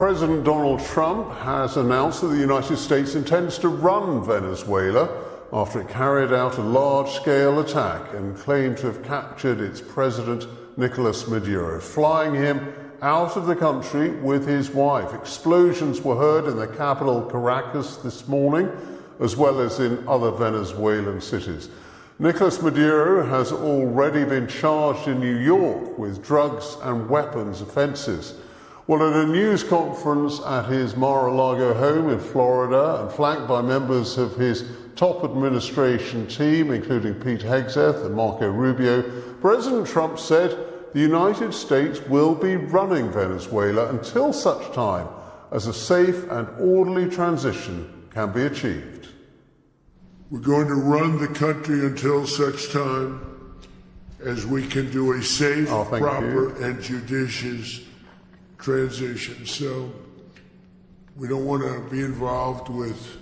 President Donald Trump has announced that the United States intends to run Venezuela after it carried out a large-scale attack and claimed to have captured its president, Nicolás Maduro, flying him out of the country with his wife. Explosions were heard in the capital, Caracas, this morning, as well as in other Venezuelan cities. Nicolás Maduro has already been charged in New York with drugs and weapons offences. Well, at a news conference at his Mar-a-Lago home in Florida and flanked by members of his top administration team, including Pete Hegseth and Marco Rubio, President Trump said the United States will be running Venezuela until such time as a safe and orderly transition can be achieved. We're going to run the country until such time as we can do a safe, proper, and judicious transition. So we don't want to be involved with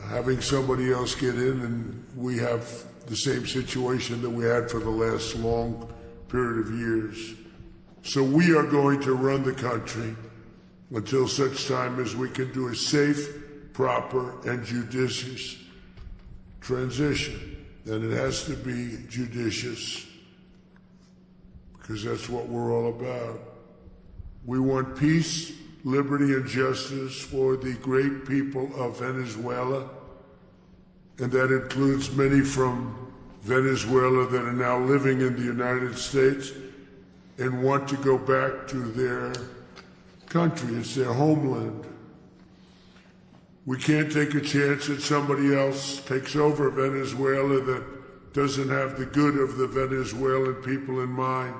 having somebody else get in and we have the same situation that we had for the last long period of years. So we are going to run the country until such time as we can do a safe, proper, and judicious transition. And it has to be judicious because that's what we're all about. We want peace, liberty, and justice for the great people of Venezuela, and that includes many from Venezuela that are now living in the United States and want to go back to their country. It's their homeland. We can't take a chance that somebody else takes over Venezuela that doesn't have the good of the Venezuelan people in mind.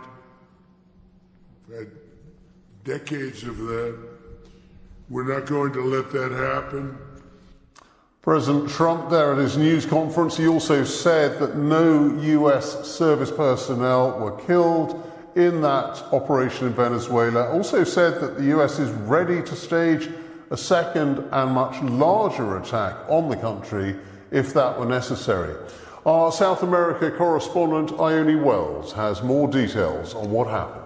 We've had decades of that. We're not going to let that happen. President Trump there at his news conference, he also said that no US service personnel were killed in that operation in Venezuela. Also said that the US is ready to stage a second and much larger attack on the country if that were necessary. Our South America correspondent Ione Wells has more details on what happened.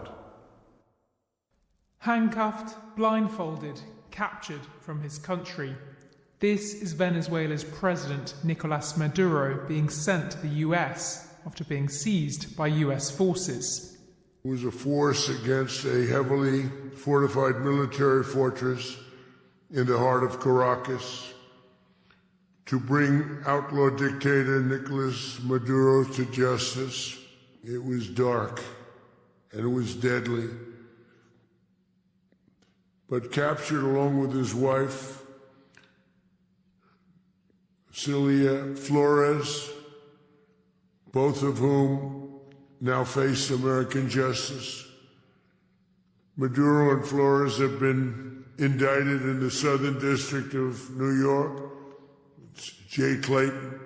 Handcuffed, blindfolded, captured from his country. This is Venezuela's president, Nicolás Maduro, being sent to the US after being seized by US forces. It was a force against a heavily fortified military fortress in the heart of Caracas to bring outlaw dictator Nicolás Maduro to justice. It was dark and it was deadly. But captured along with his wife, Celia Flores, both of whom now face American justice. Maduro and Flores have been indicted in the Southern District of New York, it's Jay Clayton,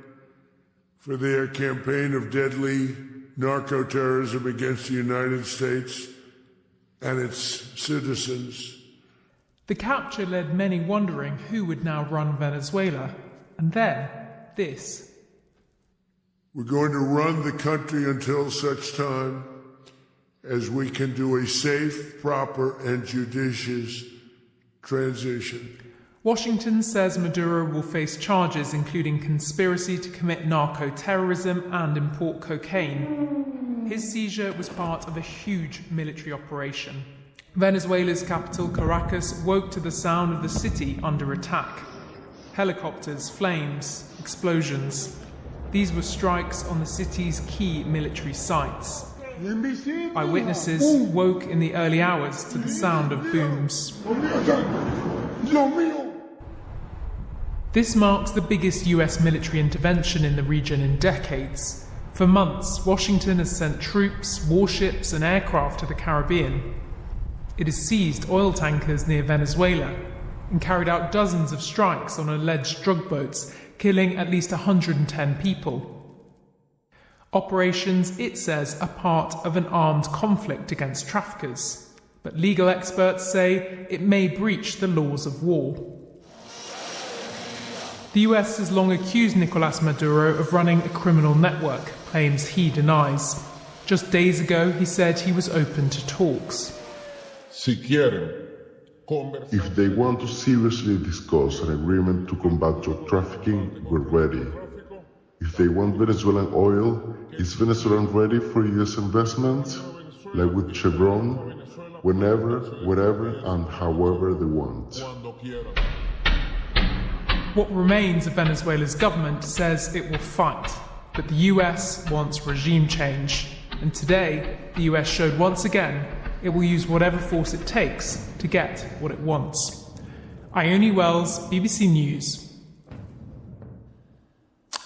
for their campaign of deadly narco-terrorism against the United States and its citizens. The capture led many wondering who would now run Venezuela. And then, this. We're going to run the country until such time as we can do a safe, proper, and judicious transition. Washington says Maduro will face charges including conspiracy to commit narco-terrorism and import cocaine. His seizure was part of a huge military operation. Venezuela's capital, Caracas, woke to the sound of the city under attack. Helicopters, flames, explosions. These were strikes on the city's key military sites. Eyewitnesses woke in the early hours to the sound of booms. This marks the biggest US military intervention in the region in decades. For months, Washington has sent troops, warships, and aircraft to the Caribbean. It has seized oil tankers near Venezuela and carried out dozens of strikes on alleged drug boats, killing at least 110 people. Operations, it says, are part of an armed conflict against traffickers, but legal experts say it may breach the laws of war. The US has long accused Nicolás Maduro of running a criminal network, claims he denies. Just days ago, he said he was open to talks. Si quieren If they want to seriously discuss an agreement to combat drug trafficking, we're ready. If they want Venezuelan oil, is Venezuela ready for US investments? Like with Chevron, whenever, wherever, and however they want. What remains of Venezuela's government says it will fight, but the US wants regime change. And today, the US showed once again it will use whatever force it takes to get what it wants. Ione Wells, BBC News.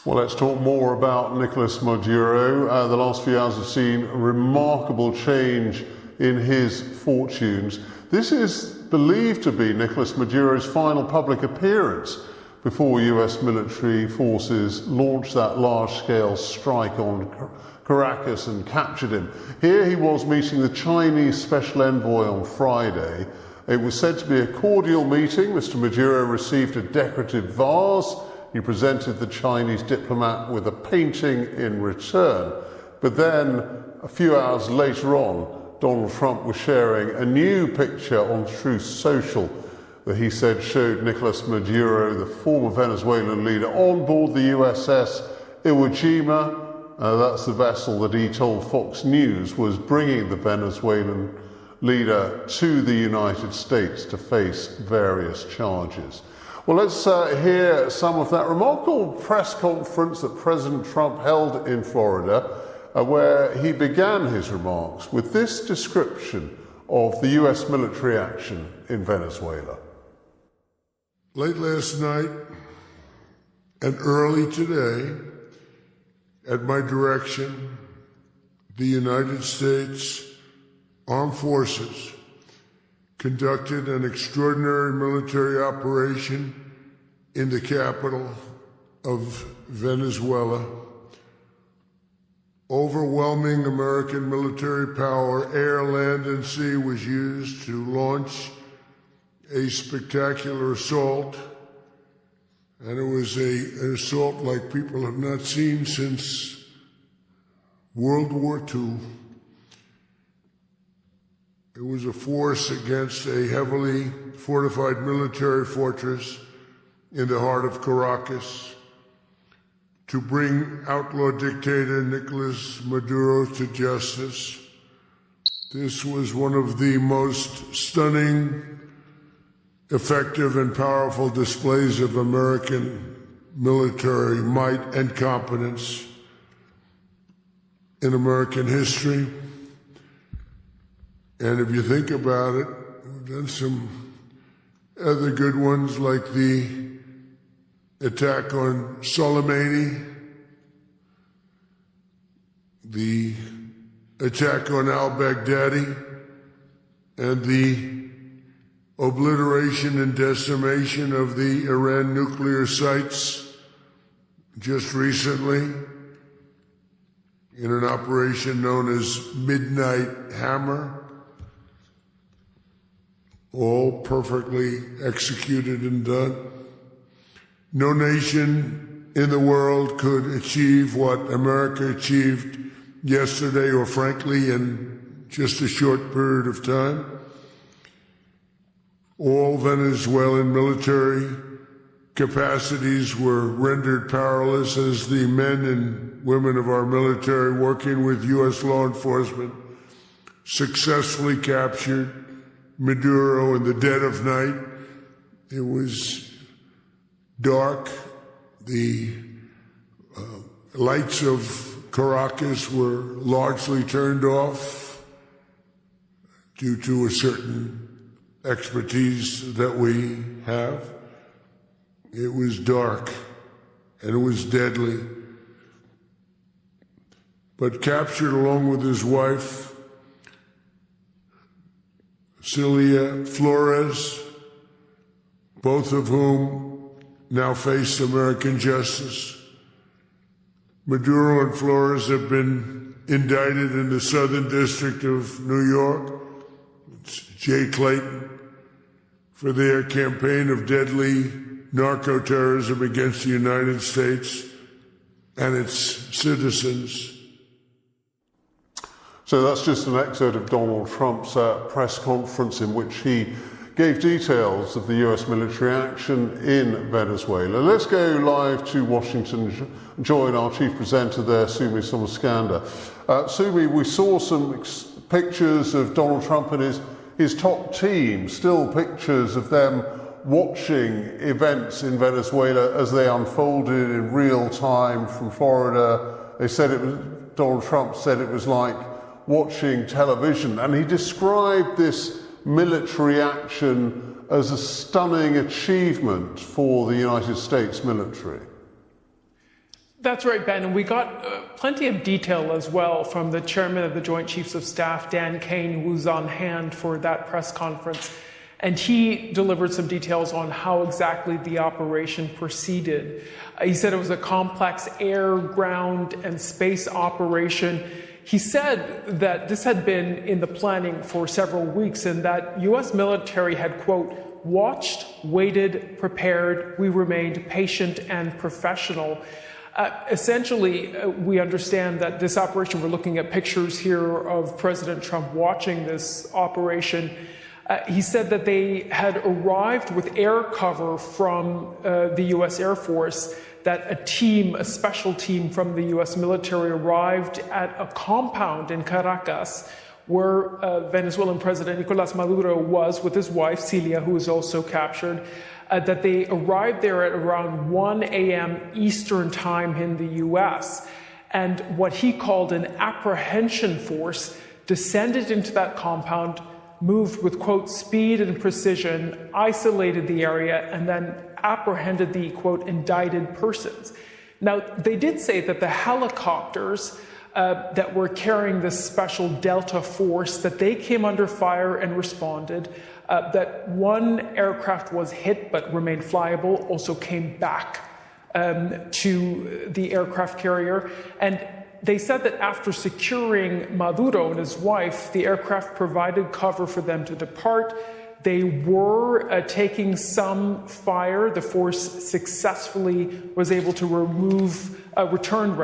Well, let's talk more about Nicolás Maduro. The last few hours have seen a remarkable change in his fortunes. This is believed to be Nicolás Maduro's final public appearance before US military forces launched that large-scale strike on Caracas and captured him. Here he was meeting the Chinese special envoy on Friday. It was said to be a cordial meeting. Mr. Maduro received a decorative vase. He presented the Chinese diplomat with a painting in return. But then, a few hours later on, Donald Trump was sharing a new picture on Truth Social that he said showed Nicolás Maduro, the former Venezuelan leader, on board the USS Iwo Jima. That's the vessel that he told Fox News was bringing the Venezuelan leader to the United States to face various charges. Well, let's hear some of that remarkable press conference that President Trump held in Florida, where he began his remarks with this description of the US military action in Venezuela. Late last night and early today, at my direction, the United States Armed Forces conducted an extraordinary military operation in the capital of Venezuela. Overwhelming American military power, air, land, and sea, was used to launch a spectacular assault. And it was an assault like people have not seen since World War II. It was a force against a heavily fortified military fortress in the heart of Caracas to bring outlaw dictator Nicolás Maduro to justice. This was one of the most stunning, effective and powerful displays of American military might and competence in American history. And if you think about it, we've done some other good ones like the attack on Soleimani, the attack on al-Baghdadi, and the obliteration and decimation of the Iran nuclear sites just recently in an operation known as Midnight Hammer, all perfectly executed and done. No nation in the world could achieve what America achieved yesterday, or frankly in just a short period of time. All Venezuelan military capacities were rendered powerless as the men and women of our military, working with U.S. law enforcement, successfully captured Maduro in the dead of night. It was dark. The lights of Caracas were largely turned off due to a certain expertise that we have. It was dark and it was deadly. But captured along with his wife, Celia Flores, both of whom now face American justice. Maduro and Flores have been indicted in the Southern District of New York. It's Jay Clayton, for their campaign of deadly narco-terrorism against the United States and its citizens. So that's just an excerpt of Donald Trump's press conference in which he gave details of the US military action in Venezuela. Let's go live to Washington and join our chief presenter there, Sumi Somaskanda. Sumi, we saw some pictures of Donald Trump and his top team, still pictures of them watching events in Venezuela as they unfolded in real time from Florida. They said Donald Trump said it was like watching television, and he described this military action as a stunning achievement for the United States military. That's right, Ben, and we got plenty of detail as well from the chairman of the Joint Chiefs of Staff, Dan Kane, who was on hand for that press conference. And he delivered some details on how exactly the operation proceeded. He said it was a complex air, ground, and space operation. He said that this had been in the planning for several weeks and that U.S. military had, quote, watched, waited, prepared, we remained patient and professional. Essentially, we understand that this operation, we're looking at pictures here of President Trump watching this operation. He said that they had arrived with air cover from the U.S. Air Force, that a special team from the U.S. military arrived at a compound in Caracas where Venezuelan President Nicolás Maduro was with his wife, Celia, who was also captured, that they arrived there at around 1 a.m. Eastern time in the U.S. And what he called an apprehension force descended into that compound, moved with, quote, speed and precision, isolated the area, and then apprehended the, quote, indicted persons. Now, they did say that the helicopters that were carrying this special Delta force, that they came under fire and responded, that one aircraft was hit but remained flyable, also came back to the aircraft carrier. And they said that after securing Maduro and his wife, the aircraft provided cover for them to depart. They were taking some fire. The force successfully was able to return.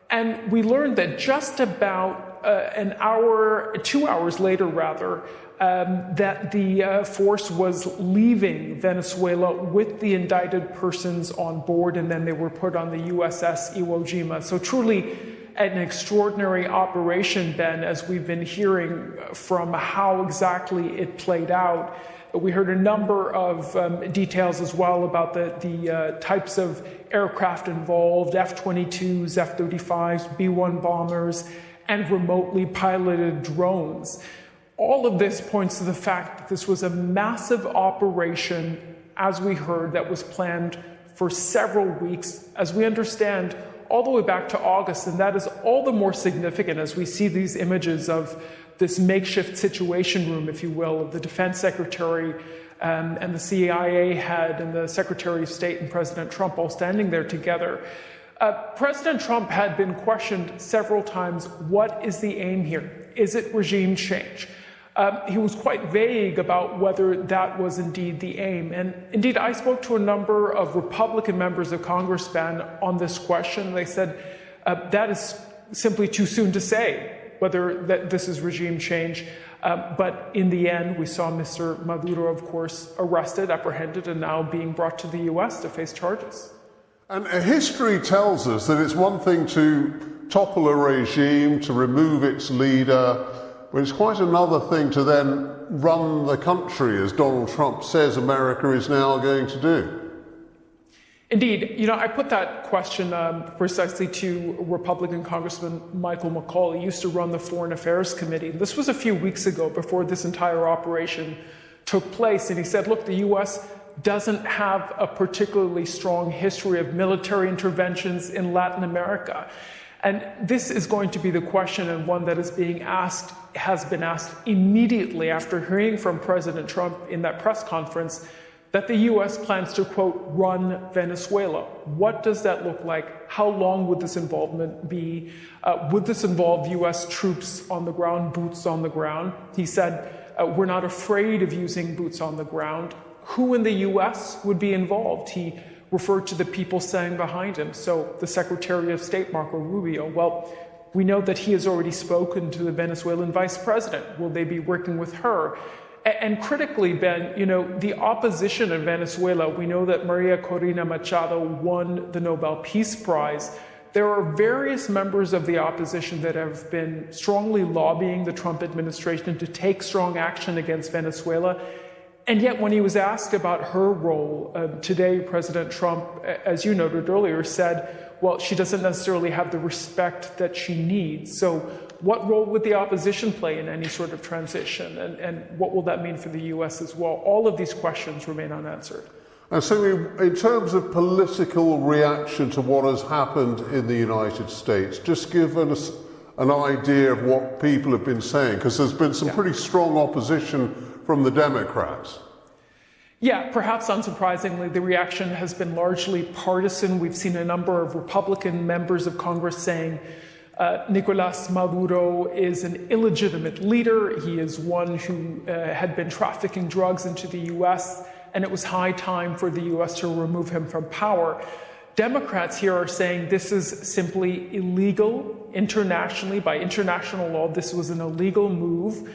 And we learned that just about 2 hours later, that the force was leaving Venezuela with the indicted persons on board, and then they were put on the USS Iwo Jima. So truly an extraordinary operation, Ben, as we've been hearing from how exactly it played out. We heard a number of details as well about the types of aircraft involved, F-22s, F-35s, B-1 bombers, and remotely piloted drones. All of this points to the fact that this was a massive operation, as we heard, that was planned for several weeks, as we understand, all the way back to August. And that is all the more significant as we see these images of this makeshift situation room, if you will, of the defense secretary and the CIA head and the Secretary of State and President Trump all standing there together. President Trump had been questioned several times, what is the aim here? Is it regime change? He was quite vague about whether that was indeed the aim. And indeed, I spoke to a number of Republican members of Congress, Ben, on this question. They said that is simply too soon to say whether this is regime change. But in the end, we saw Mr. Maduro, of course, arrested, apprehended, and now being brought to the U.S. to face charges. And history tells us that it's one thing to topple a regime, to remove its leader, but it's quite another thing to then run the country, as Donald Trump says America is now going to do. Indeed. I put that question precisely to Republican Congressman Michael McCaul. He used to run the Foreign Affairs Committee. This was a few weeks ago before this entire operation took place. And he said, look, the U.S. doesn't have a particularly strong history of military interventions in Latin America. And this is going to be the question, and one that has been asked immediately after hearing from President Trump in that press conference that the U.S. plans to, quote, run Venezuela. What does that look like? How long would this involvement be? Would this involve U.S. troops on the ground, boots on the ground? He said, we're not afraid of using boots on the ground. Who in the U.S. would be involved? He referred to the people standing behind him. So the Secretary of State, Marco Rubio, well, we know that he has already spoken to the Venezuelan vice president. Will they be working with her? And critically, Ben, the opposition in Venezuela, we know that Maria Corina Machado won the Nobel Peace Prize. There are various members of the opposition that have been strongly lobbying the Trump administration to take strong action against Venezuela. And yet, when he was asked about her role, today, President Trump, as you noted earlier, said, well, she doesn't necessarily have the respect that she needs. So what role would the opposition play in any sort of transition? And what will that mean for the U.S. as well? All of these questions remain unanswered. And so in terms of political reaction to what has happened in the United States, just give us an idea of what people have been saying, because there's been some pretty strong opposition from the Democrats. Yeah, perhaps unsurprisingly, the reaction has been largely partisan. We've seen a number of Republican members of Congress saying Nicolás Maduro is an illegitimate leader. He is one who had been trafficking drugs into the U.S., and it was high time for the U.S. to remove him from power. Democrats here are saying this is simply illegal internationally. By international law, this was an illegal move.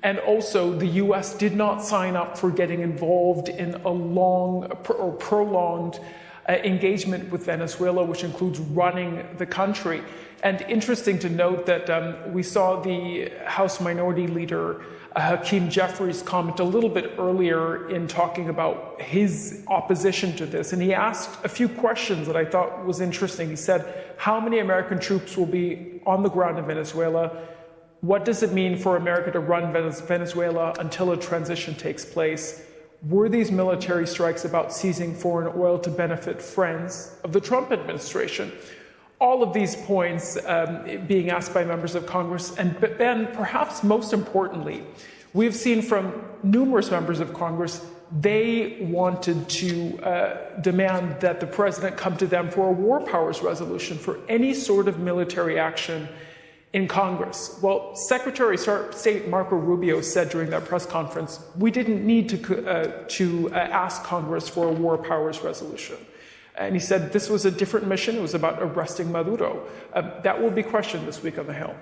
And also, the U.S. did not sign up for getting involved in a long or prolonged engagement with Venezuela, which includes running the country. And interesting to note that we saw the House Minority Leader, Hakeem Jeffries, comment a little bit earlier in talking about his opposition to this. And he asked a few questions that I thought was interesting. He said, how many American troops will be on the ground in Venezuela? What does it mean for America to run Venezuela until a transition takes place? Were these military strikes about seizing foreign oil to benefit friends of the Trump administration? All of these points being asked by members of Congress. And Ben, perhaps most importantly, we've seen from numerous members of Congress, they wanted to demand that the president come to them for a war powers resolution for any sort of military action in Congress. Well, Secretary of State Marco Rubio said during that press conference, we didn't need to ask Congress for a war powers resolution. And he said this was a different mission. It was about arresting Maduro. That will be questioned this week on the Hill.